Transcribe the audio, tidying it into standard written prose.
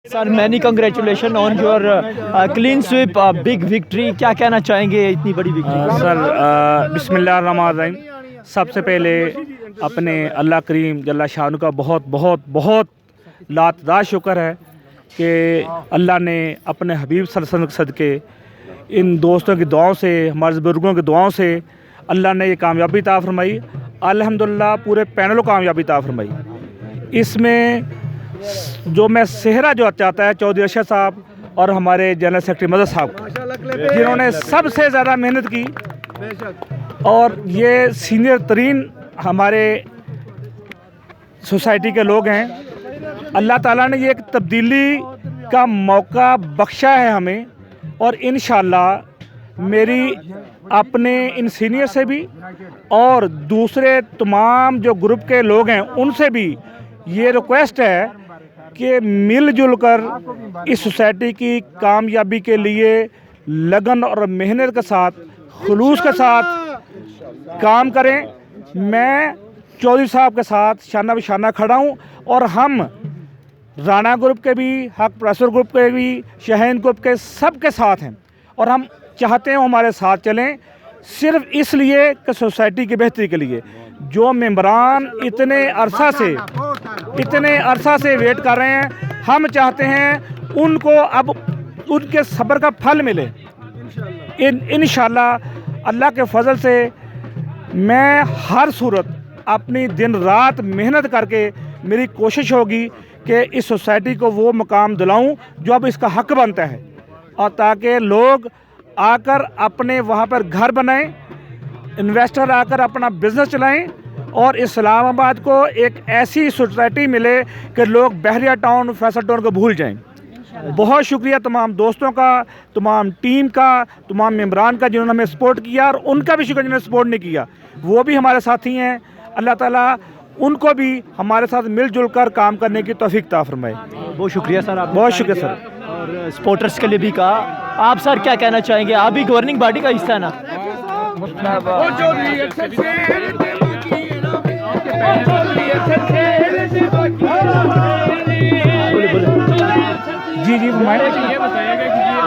Sir many congratulation on your clean sweep big victory, क्या कहना चाहेंगे इतनी बड़ी विक्ट्री? सर बिस्मिल्लाहिर्रहमानिर्रहीम। सबसे पहले अपने अल्लाह करीम जल्ला शान का बहुत बहुत बहुत लातदार शुक्र है कि अल्लाह ने अपने हबीब सल्लल्लाहु अलैहि वसल्लम के सदके इन दोस्तों की दुआओं से, हमारे बुजुर्गों की दुआओं से अल्लाह ने ये कामयाबी अता फरमाई। अल्हम्दुलिल्लाह पूरे पैनल को कामयाबी अता फरमाई। इसमें जो मैं सेहरा जो चाहता है चौधरी अरशद साहब और हमारे जनरल सेक्रेटरी मदद साहब, जिन्होंने सबसे ज़्यादा मेहनत की और ये सीनियर तरीन हमारे सोसाइटी के लोग हैं। अल्लाह ताला ने ये एक तब्दीली का मौका बख्शा है हमें, और इंशाअल्लाह मेरी अपने इन सीनियर से भी और दूसरे तमाम जो ग्रुप के लोग हैं उनसे भी ये रिक्वेस्ट है कि मिलजुल कर इस सोसाइटी की कामयाबी के लिए लगन और मेहनत के साथ, खुलूस के साथ काम करें। मैं चौधरी साहब के साथ शाना बिशाना खड़ा हूँ, और हम राणा ग्रुप के भी, हक प्रेसर ग्रुप के भी, शहीन ग्रुप के सब के साथ हैं, और हम चाहते हैं हमारे साथ चलें सिर्फ इसलिए कि सोसाइटी की बेहतरी के लिए। जो मेंबरान इतने अरसा से वेट कर रहे हैं, हम चाहते हैं उनको अब उनके सब्र का फल मिले। इंशाअल्लाह अल्लाह के फजल से मैं हर सूरत अपनी दिन रात मेहनत करके मेरी कोशिश होगी कि इस सोसाइटी को वो मकाम दिलाऊं जो अब इसका हक बनता है, और ताकि लोग आकर अपने वहाँ पर घर बनाएं, इन्वेस्टर आकर अपना बिजनेस चलाएं, और इस्लामाबाद को एक ऐसी सोसाइटी मिले कि लोग बहरिया टाउन, फैसल टाउन को भूल जाएं। बहुत शुक्रिया तमाम दोस्तों का, तमाम टीम का, तमाम मेंबरान का जिन्होंने हमें सपोर्ट किया, और उनका भी शुक्र जिन्होंने सपोर्ट नहीं किया, वो भी हमारे साथी हैं। अल्लाह ताला उनको भी हमारे साथ मिलजुल कर काम करने की तौफीक अता फरमाए। बहुत शुक्रिया सर, आप बहुत शुक्रिया सर। और सपोर्टर्स के लिए भी कहा, आप सर क्या कहना चाहेंगे? आप भी गवर्निंग बॉडी का हिस्सा है ना?